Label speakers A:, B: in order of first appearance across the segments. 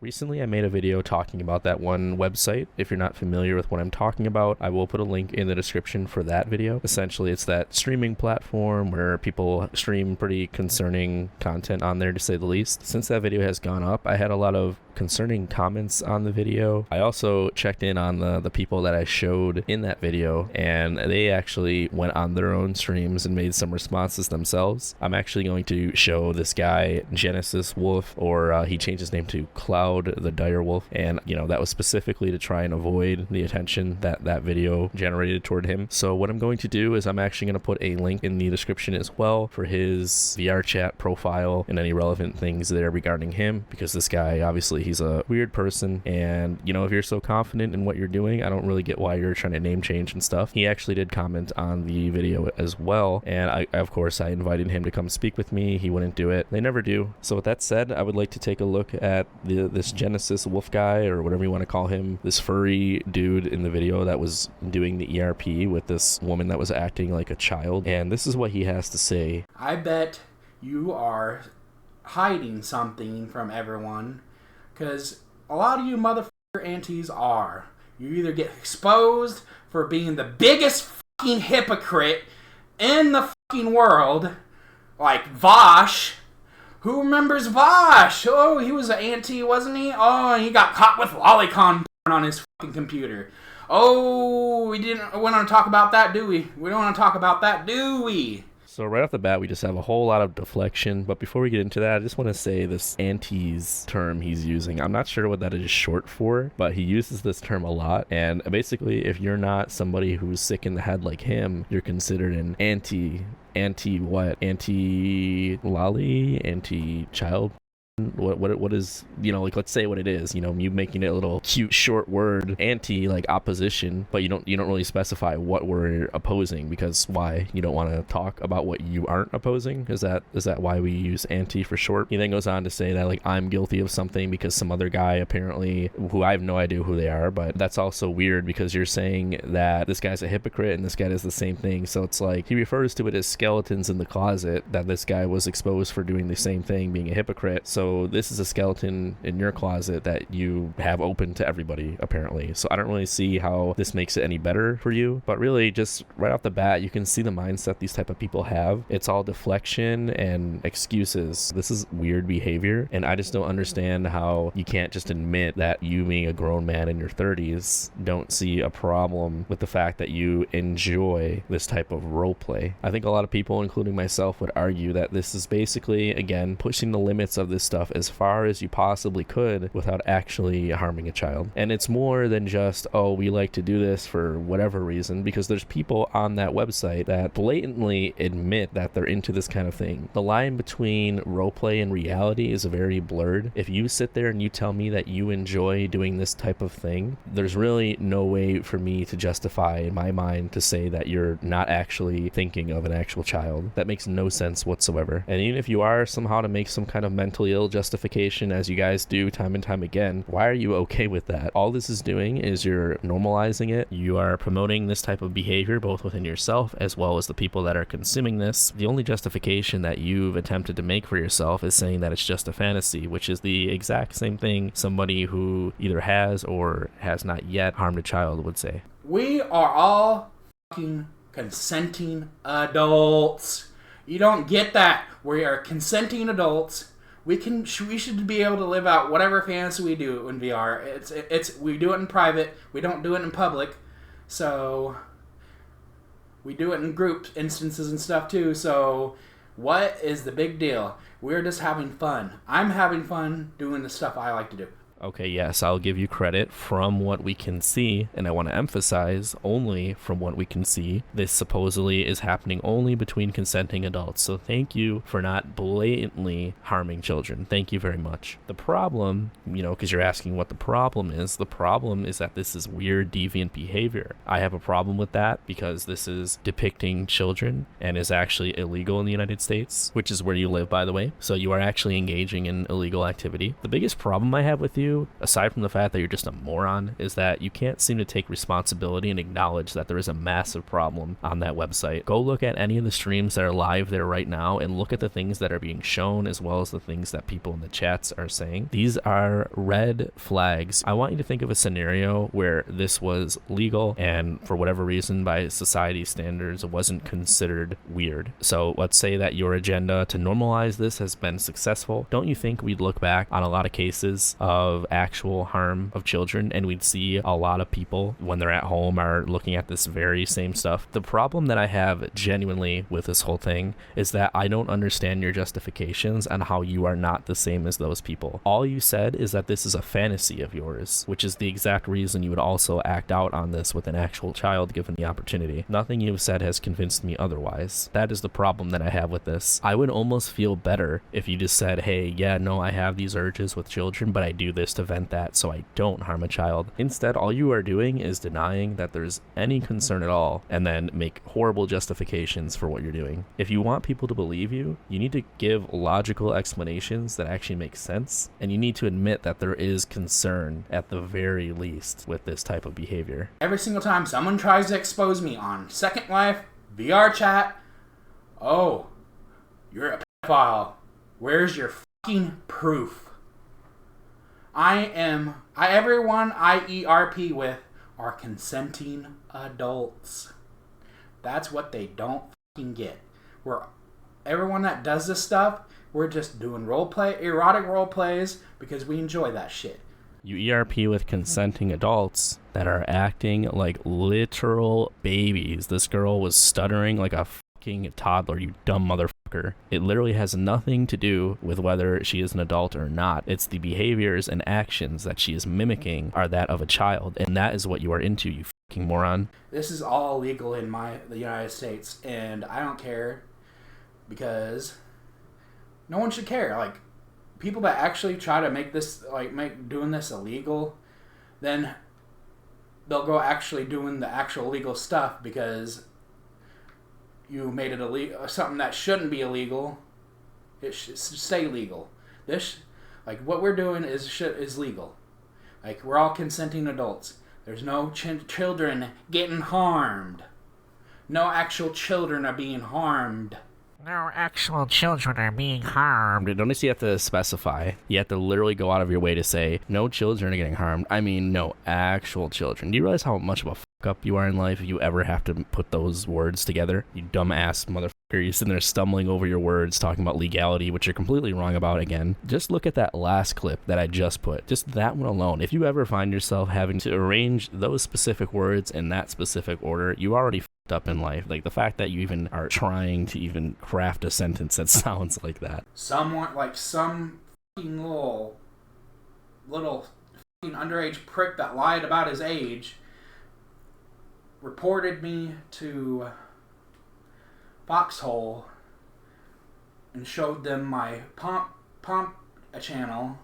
A: Recently, I made a video talking about that one website. If you're not familiar with what I'm talking about, I will put a link in the description for that video. Essentially, it's that streaming platform where people stream pretty concerning content on there, to say the least. Since that video has gone up, I had a lot of concerning comments on the video. I also checked in on the people that I showed in that video, and they actually went on their own streams and made some responses themselves. I'm actually going to show this guy Genesiswolf, or he changed his name to Cloud the Direwolf, and that was specifically to try and avoid the attention that that video generated toward him. So what I'm going to do is I'm actually going to put a link in the description as well for his VRChat profile and any relevant things there regarding him, because this guy, obviously, he's a weird person, and if you're so confident in what you're doing, I don't really get why you're trying to name change and stuff. He actually did comment on the video as well, and I invited him to come speak with me. He wouldn't do it. They never do. So with that said, I would like to take a look at this Genesiswolf guy, or whatever you want to call him, this furry dude in the video that was doing the ERP with this woman that was acting like a child, and this is what he has to say.
B: I bet you are hiding something from everyone, because a lot of you motherfucker aunties are. You either get exposed for being the biggest fucking hypocrite in the fucking world, like Vosh. Who remembers Vosh? Oh, he was an auntie, wasn't he? Oh, he got caught with lolicon on his fucking computer. Oh, we didn't want to talk about that, do we? We don't want to talk about that, do we?
A: So right off the bat, we just have a whole lot of deflection. But before we get into that, I just want to say this antes term he's using. I'm not sure what that is short for, but he uses this term a lot. And basically, if you're not somebody who's sick in the head like him, you're considered an anti-lolly, anti-child. What is, let's say what it is, you making it a little cute short word, anti, like opposition, but you don't really specify what we're opposing, because why? You don't want to talk about what you aren't opposing? Is that why we use anti for short? He then goes on to say that, like, I'm guilty of something because some other guy, apparently, who I have no idea who they are, but that's also weird because you're saying that this guy's a hypocrite and this guy does the same thing. So it's like he refers to it as skeletons in the closet, that this guy was exposed for doing the same thing, being a hypocrite. So this is a skeleton in your closet that you have open to everybody, apparently. So I don't really see how this makes it any better for you. But really, just right off the bat, you can see the mindset these type of people have. It's all deflection and excuses. This is weird behavior, and I just don't understand how you can't just admit that you, being a grown man in your 30s, don't see a problem with the fact that you enjoy this type of role play. I think a lot of people, including myself, would argue that this is basically, again, pushing the limits of this stuff as far as you possibly could without actually harming a child. And it's more than just, oh, we like to do this for whatever reason, because there's people on that website that blatantly admit that they're into this kind of thing. The line between roleplay and reality is very blurred. If you sit there and you tell me that you enjoy doing this type of thing, there's really no way for me to justify in my mind to say that you're not actually thinking of an actual child. That makes no sense whatsoever. And even if you are somehow to make some kind of mentally ill justification, as you guys do time and time again, why are you okay with that? All this is doing is you're normalizing it. You are promoting this type of behavior both within yourself as well as the people that are consuming this. The only justification that you've attempted to make for yourself is saying that it's just a fantasy, which is the exact same thing somebody who either has or has not yet harmed a child would say.
B: We are all fucking consenting adults. You don't get that. We are consenting adults. We should be able to live out whatever fantasy we do in VR. We do it in private. We don't do it in public. So we do it in group instances and stuff too. So what is the big deal? We're just having fun. I'm having fun doing the stuff I like to do.
A: Okay, yes, I'll give you credit from what we can see, and I want to emphasize only from what we can see. This supposedly is happening only between consenting adults, so thank you for not blatantly harming children. Thank you very much. The problem, because you're asking what the problem is that this is weird, deviant behavior. I have a problem with that because this is depicting children and is actually illegal in the United States, which is where you live, by the way. So you are actually engaging in illegal activity. The biggest problem I have with you you, aside from the fact that you're just a moron, is that you can't seem to take responsibility and acknowledge that there is a massive problem on that website. Go look at any of the streams that are live there right now and look at the things that are being shown as well as the things that people in the chats are saying. These are red flags. I want you to think of a scenario where this was legal and for whatever reason by society standards it wasn't considered weird. So let's say that your agenda to normalize this has been successful. Don't you think we'd look back on a lot of cases of actual harm of children and we'd see a lot of people when they're at home are looking at this very same stuff? The problem that I have genuinely with this whole thing is that I don't understand your justifications on how you are not the same as those people. All you said is that this is a fantasy of yours, which is the exact reason you would also act out on this with an actual child given the opportunity. Nothing you've said has convinced me otherwise. That is the problem that I have with this. I would almost feel better if you just said, hey, yeah, no, I have these urges with children, but I do this to vent that so I don't harm a child. Instead, all you are doing is denying that there's any concern at all and then make horrible justifications for what you're doing. If you want people to believe you, you need to give logical explanations that actually make sense, and you need to admit that there is concern at the very least with this type of behavior.
B: Every single time someone tries to expose me on Second Life, VRChat, oh, you're a pedophile. Where's your fucking proof? Everyone I ERP with are consenting adults. That's what they don't fucking get. Everyone that does this stuff, we're just doing erotic role plays because we enjoy that shit.
A: You ERP with consenting adults that are acting like literal babies. This girl was stuttering like a fucking toddler, you dumb motherfucker. It literally has nothing to do with whether she is an adult or not. It's the behaviors and actions that she is mimicking are that of a child, and that is what you are into, you fucking moron.
B: This is all legal in the United States, and I don't care because no one should care. Like, people that actually try to make this, doing this illegal, then they'll go actually doing the actual legal stuff because you made it illegal, something that shouldn't be illegal. It should stay legal. What we're doing is legal. Like, we're all consenting adults. There's no children getting harmed. No actual children are being harmed.
C: No actual children are being harmed.
A: Notice you have to specify. You have to literally go out of your way to say, no children are getting harmed. I mean, no actual children. Do you realize how much of a fuck up you are in life if you ever have to put those words together? You dumbass motherfucker. You're sitting there stumbling over your words, talking about legality, which you're completely wrong about again. Just look at that last clip that I just put. Just that one alone. If you ever find yourself having to arrange those specific words in that specific order, you already up in life. Like, the fact that you even are trying to even craft a sentence that sounds like that.
B: Someone, like some fucking little fucking underage prick that lied about his age, reported me to Foxhole and showed them my pump channel,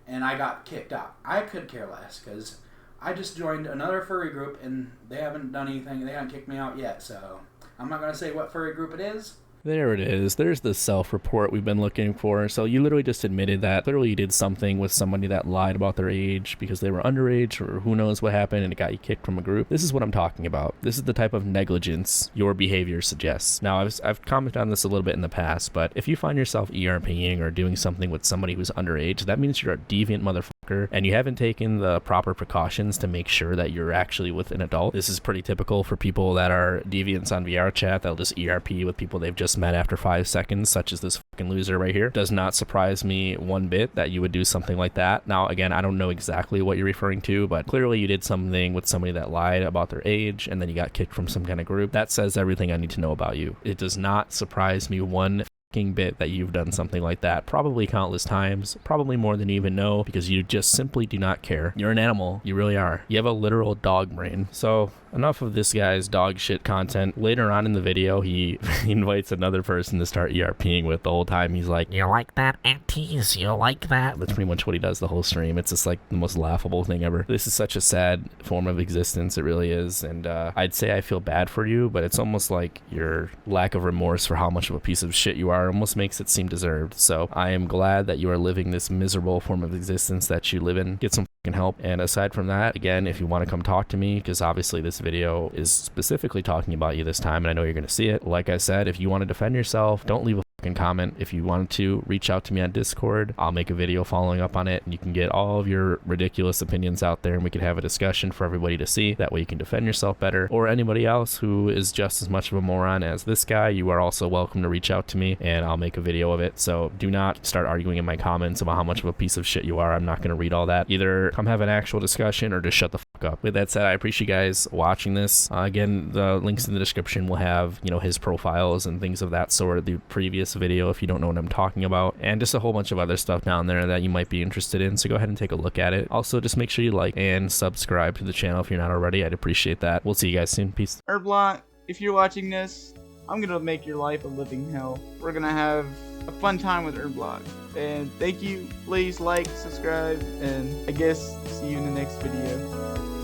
B: and I got kicked out. I could care less because I just joined another furry group and they haven't done anything. They haven't kicked me out yet, so I'm not going to say what furry group it is.
A: There it is. There's the self-report we've been looking for. So you literally just admitted that literally you did something with somebody that lied about their age because they were underage or who knows what happened and it got you kicked from a group. This is what I'm talking about. This is the type of negligence your behavior suggests. Now, I've commented on this a little bit in the past, but if you find yourself ERPing or doing something with somebody who's underage, that means you're a deviant motherfucker and you haven't taken the proper precautions to make sure that you're actually with an adult. This is pretty typical for people that are deviants on VRChat. They'll just ERP with people they've just met after 5 seconds, such as this fucking loser right here. Does not surprise me one bit that you would do something like that. Now, again, I don't know exactly what you're referring to, but clearly you did something with somebody that lied about their age and then you got kicked from some kind of group. That says everything I need to know about you. It does not surprise me one bit that you've done something like that, probably countless times, probably more than you even know, because you just simply do not care. You're an animal. You really are. You have a literal dog brain. So enough of this guy's dog shit content. Later on in the video, he invites another person to start ERPing with. The whole time he's like,
C: You like that, aunties? You like that?
A: that's pretty much what he does the whole stream. It's just like the most laughable thing ever. This is such a sad form of existence. It really is. And I'd say I feel bad for you, but it's almost like your lack of remorse for how much of a piece of shit you are almost makes it seem deserved. So I am glad that you are living this miserable form of existence that you live in. Get some fucking help. And aside from that, again, if you want to come talk to me, because obviously this video is specifically talking about you this time, and I know you're going to see it. Like I said, if you want to defend yourself, don't leave a comment. If you wanted to, reach out to me on Discord. I'll make a video following up on it, and you can get all of your ridiculous opinions out there, and we can have a discussion for everybody to see. That way you can defend yourself better. Or anybody else who is just as much of a moron as this guy, you are also welcome to reach out to me, and I'll make a video of it. So do not start arguing in my comments about how much of a piece of shit you are. I'm not going to read all that. Either come have an actual discussion or just shut the fuck up. With that said, I appreciate you guys watching this. Again, the links in the description will have, you know, his profiles and things of that sort, the previous video if you don't know what I'm talking about, and just a whole bunch of other stuff down there that you might be interested in, so go ahead and take a look at it. Also, just make sure you like and subscribe to the channel if you're not already. I'd appreciate that. We'll see you guys soon. Peace.
D: Herblock, if you're watching this, I'm gonna make your life a living hell. We're gonna have a fun time with Herblock. And thank you, please like, subscribe, and I guess see you in the next video.